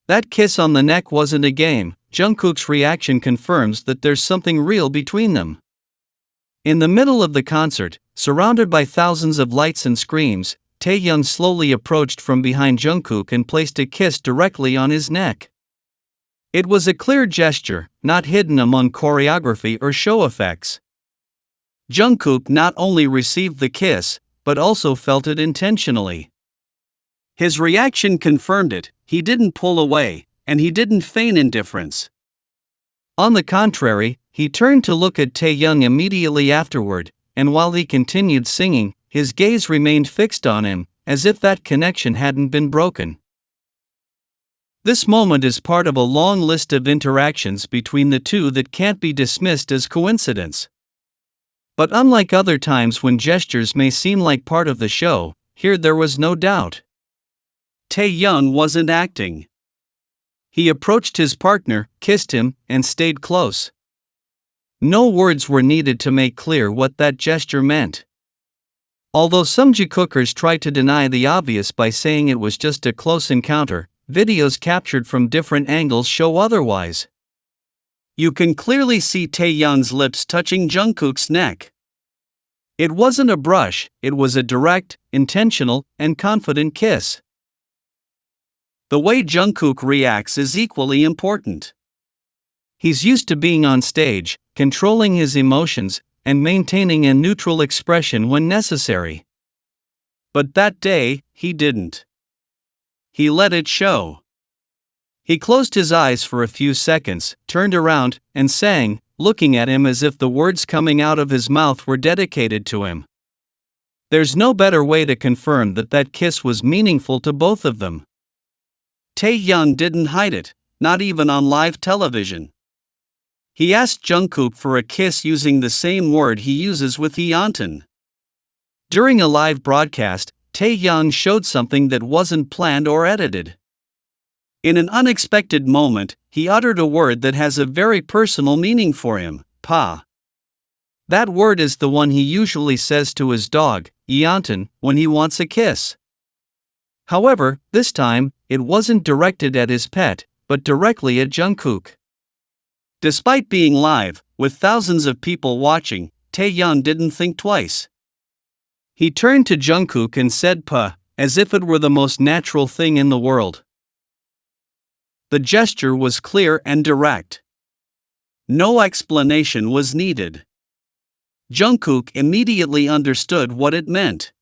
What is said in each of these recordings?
That kiss on the neck wasn't a game. Jungkook's reaction confirms that there's something real between them. In the middle of the concert, surrounded by thousands of lights and screams, Taehyung slowly approached from behind Jungkook and placed a kiss directly on his neck. It was a clear gesture, not hidden among choreography or show effects. Jungkook not only received the kiss, but also felt it intentionally. His reaction confirmed it. He didn't pull away, and he didn't feign indifference. On the contrary, he turned to look at Taehyung immediately afterward, and while he continued singing, his gaze remained fixed on him, as if that connection hadn't been broken. This moment is part of a long list of interactions between the two that can't be dismissed as coincidence. But unlike other times when gestures may seem like part of the show, here there was no doubt. Taehyung wasn't acting. He approached his partner, kissed him, and stayed close. No words were needed to make clear what that gesture meant. Although some Jungkookers tried to deny the obvious by saying it was just a close encounter, videos captured from different angles show otherwise. You can clearly see Taehyung's lips touching Jungkook's neck. It wasn't a brush, it was a direct, intentional, and confident kiss. The way Jungkook reacts is equally important. He's used to being on stage, controlling his emotions, and maintaining a neutral expression when necessary. But that day, he didn't. He let it show. He closed his eyes for a few seconds, turned around, and sang, looking at him as if the words coming out of his mouth were dedicated to him. There's no better way to confirm that that kiss was meaningful to both of them. Taehyung didn't hide it, not even on live television. He asked Jungkook for a kiss using the same word he uses with Yeontan. During a live broadcast, Taehyung showed something that wasn't planned or edited. In an unexpected moment, he uttered a word that has a very personal meaning for him, pa. That word is the one he usually says to his dog, Yeontan, when he wants a kiss. However, this time, it wasn't directed at his pet, but directly at Jungkook. Despite being live, with thousands of people watching, Taehyung didn't think twice. He turned to Jungkook and said pa, as if it were the most natural thing in the world. The gesture was clear and direct. No explanation was needed. Jungkook immediately understood what it meant.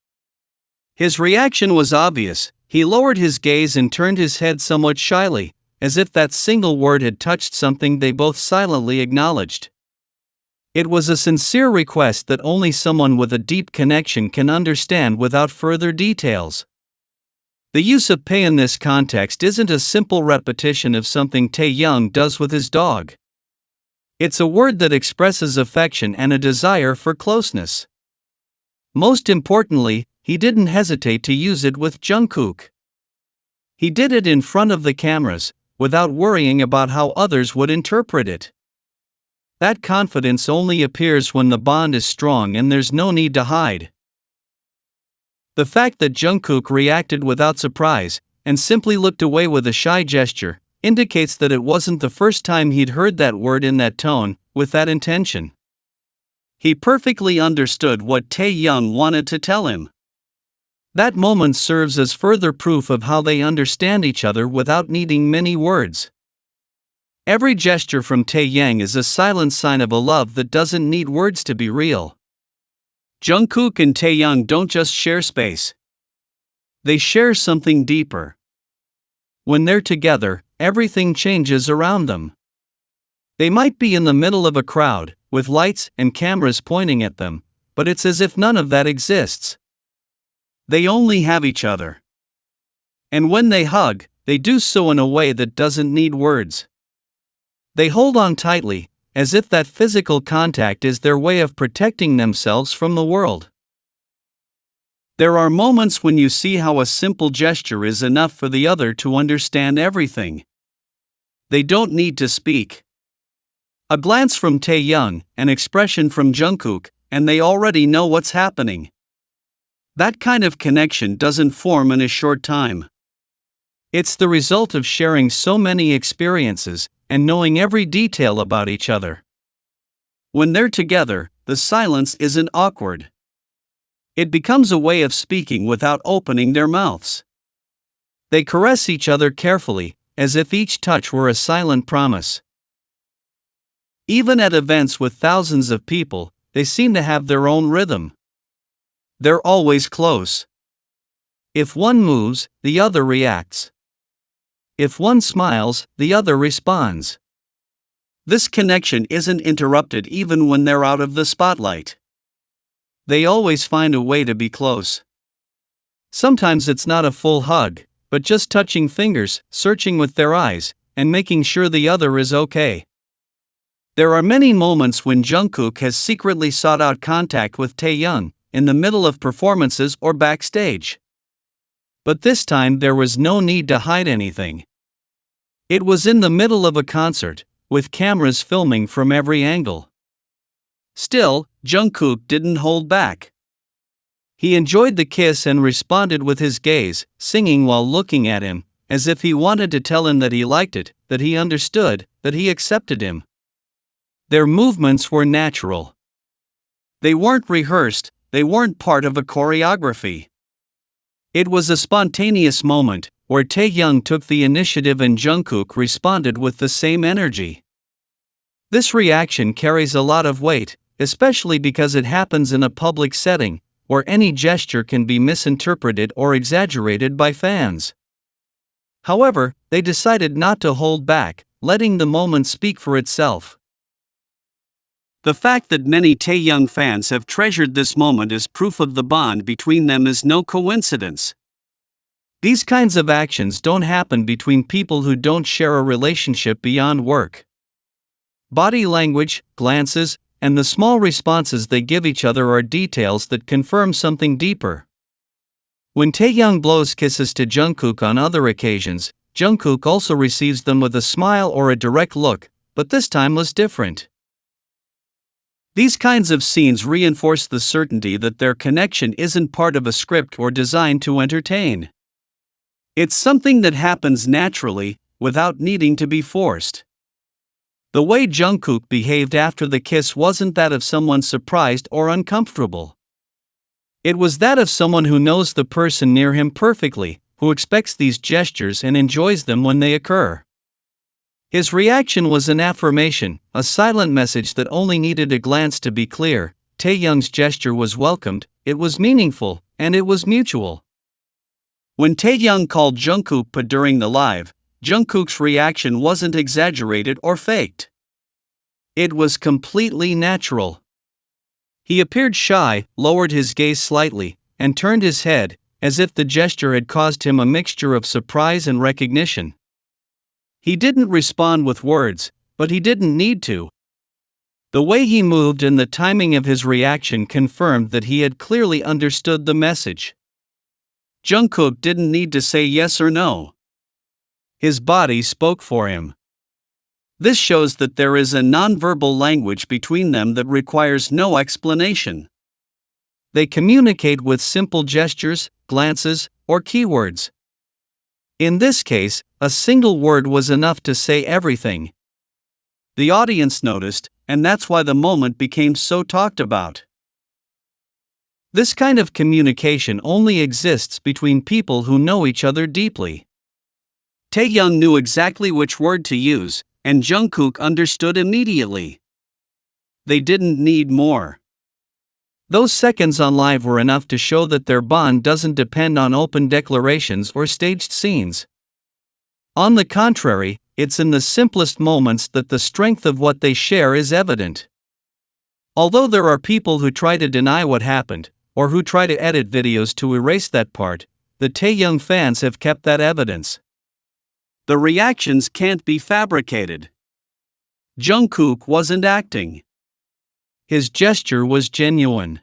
His reaction was obvious. He lowered his gaze and turned his head somewhat shyly, as if that single word had touched something they both silently acknowledged. It was a sincere request that only someone with a deep connection can understand without further details. The use of "pay" in this context isn't a simple repetition of something Taehyung does with his dog. It's a word that expresses affection and a desire for closeness. Most importantly, he didn't hesitate to use it with Jungkook. He did it in front of the cameras, without worrying about how others would interpret it. That confidence only appears when the bond is strong and there's no need to hide. The fact that Jungkook reacted without surprise, and simply looked away with a shy gesture, indicates that it wasn't the first time he'd heard that word in that tone, with that intention. He perfectly understood what Taehyung wanted to tell him. That moment serves as further proof of how they understand each other without needing many words. Every gesture from Taehyung is a silent sign of a love that doesn't need words to be real. Jungkook and Taehyung don't just share space. They share something deeper. When they're together, everything changes around them. They might be in the middle of a crowd, with lights and cameras pointing at them, but it's as if none of that exists. They only have each other. And when they hug, they do so in a way that doesn't need words. They hold on tightly, as if that physical contact is their way of protecting themselves from the world. There are moments when you see how a simple gesture is enough for the other to understand everything. They don't need to speak. A glance from Taehyung, an expression from Jungkook, and they already know what's happening. That kind of connection doesn't form in a short time. It's the result of sharing so many experiences and knowing every detail about each other. When they're together, the silence isn't awkward. It becomes a way of speaking without opening their mouths. They caress each other carefully, as if each touch were a silent promise. Even at events with thousands of people, they seem to have their own rhythm. They're always close. If one moves, the other reacts. If one smiles, the other responds. This connection isn't interrupted even when they're out of the spotlight. They always find a way to be close. Sometimes it's not a full hug, but just touching fingers, searching with their eyes, and making sure the other is okay. There are many moments when Jungkook has secretly sought out contact with Taehyung, in the middle of performances or backstage. But this time there was no need to hide anything. It was in the middle of a concert, with cameras filming from every angle. Still, Jungkook didn't hold back. He enjoyed the kiss and responded with his gaze, singing while looking at him, as if he wanted to tell him that he liked it, that he understood, that he accepted him. Their movements were natural. They weren't rehearsed, they weren't part of a choreography. It was a spontaneous moment, where Taehyung took the initiative and Jungkook responded with the same energy. This reaction carries a lot of weight, especially because it happens in a public setting, where any gesture can be misinterpreted or exaggerated by fans. However, they decided not to hold back, letting the moment speak for itself. The fact that many Taehyung fans have treasured this moment as proof of the bond between them is no coincidence. These kinds of actions don't happen between people who don't share a relationship beyond work. Body language, glances, and the small responses they give each other are details that confirm something deeper. When Taehyung blows kisses to Jungkook on other occasions, Jungkook also receives them with a smile or a direct look, but this time was different. These kinds of scenes reinforce the certainty that their connection isn't part of a script or designed to entertain. It's something that happens naturally, without needing to be forced. The way Jungkook behaved after the kiss wasn't that of someone surprised or uncomfortable. It was that of someone who knows the person near him perfectly, who expects these gestures and enjoys them when they occur. His reaction was an affirmation, a silent message that only needed a glance to be clear. Taehyung's gesture was welcomed, it was meaningful, and it was mutual. When Taehyung called Jungkook "pa" during the live, Jungkook's reaction wasn't exaggerated or faked. It was completely natural. He appeared shy, lowered his gaze slightly, and turned his head, as if the gesture had caused him a mixture of surprise and recognition. He didn't respond with words, but he didn't need to. The way he moved and the timing of his reaction confirmed that he had clearly understood the message. Jungkook didn't need to say yes or no. His body spoke for him. This shows that there is a nonverbal language between them that requires no explanation. They communicate with simple gestures, glances, or keywords. In this case, a single word was enough to say everything. The audience noticed, and that's why the moment became so talked about. This kind of communication only exists between people who know each other deeply. Taehyung knew exactly which word to use, and Jungkook understood immediately. They didn't need more. Those seconds on live were enough to show that their bond doesn't depend on open declarations or staged scenes. On the contrary, it's in the simplest moments that the strength of what they share is evident. Although there are people who try to deny what happened, or who try to edit videos to erase that part, the Taehyung fans have kept that evidence. The reactions can't be fabricated. Jungkook wasn't acting. His gesture was genuine.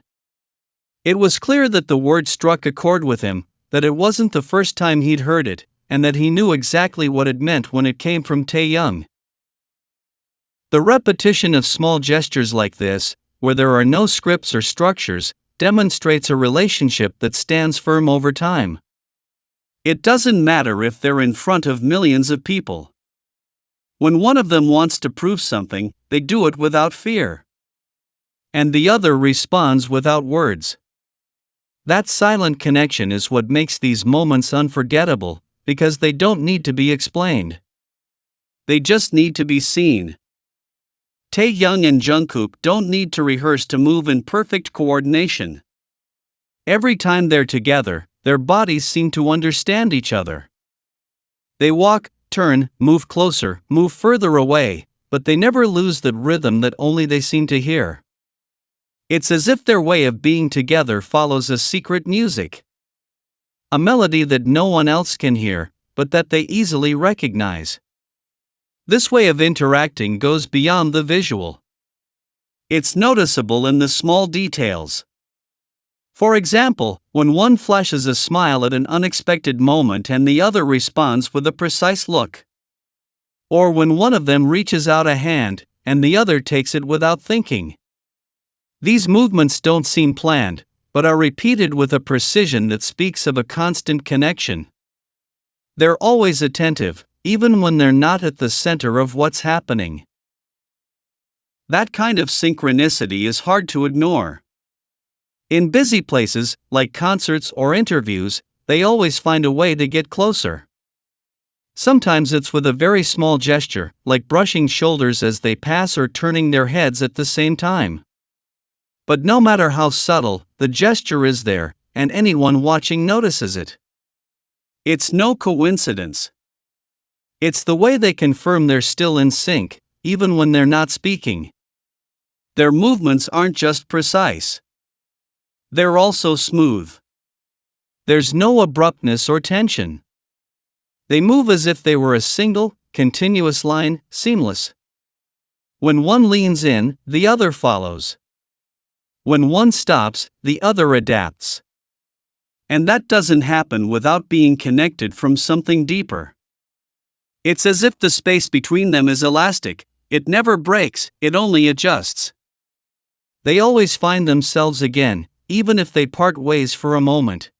It was clear that the word struck a chord with him, that it wasn't the first time he'd heard it, and that he knew exactly what it meant when it came from Taehyung. The repetition of small gestures like this, where there are no scripts or structures, demonstrates a relationship that stands firm over time. It doesn't matter if they're in front of millions of people. When one of them wants to prove something, they do it without fear. And the other responds without words. That silent connection is what makes these moments unforgettable, because they don't need to be explained. They just need to be seen. Taehyung and Jungkook don't need to rehearse to move in perfect coordination. Every time they're together, their bodies seem to understand each other. They walk, turn, move closer, move further away, but they never lose the rhythm that only they seem to hear. It's as if their way of being together follows a secret music. A melody that no one else can hear, but that they easily recognize. This way of interacting goes beyond the visual. It's noticeable in the small details. For example, when one flashes a smile at an unexpected moment and the other responds with a precise look. Or when one of them reaches out a hand, and the other takes it without thinking. These movements don't seem planned, but are repeated with a precision that speaks of a constant connection. They're always attentive, even when they're not at the center of what's happening. That kind of synchronicity is hard to ignore. In busy places, like concerts or interviews, they always find a way to get closer. Sometimes it's with a very small gesture, like brushing shoulders as they pass or turning their heads at the same time. But no matter how subtle, the gesture is there, and anyone watching notices it. It's no coincidence. It's the way they confirm they're still in sync, even when they're not speaking. Their movements aren't just precise. They're also smooth. There's no abruptness or tension. They move as if they were a single, continuous line, seamless. When one leans in, the other follows. When one stops, the other adapts. And that doesn't happen without being connected from something deeper. It's as if the space between them is elastic, it never breaks, it only adjusts. They always find themselves again, even if they part ways for a moment.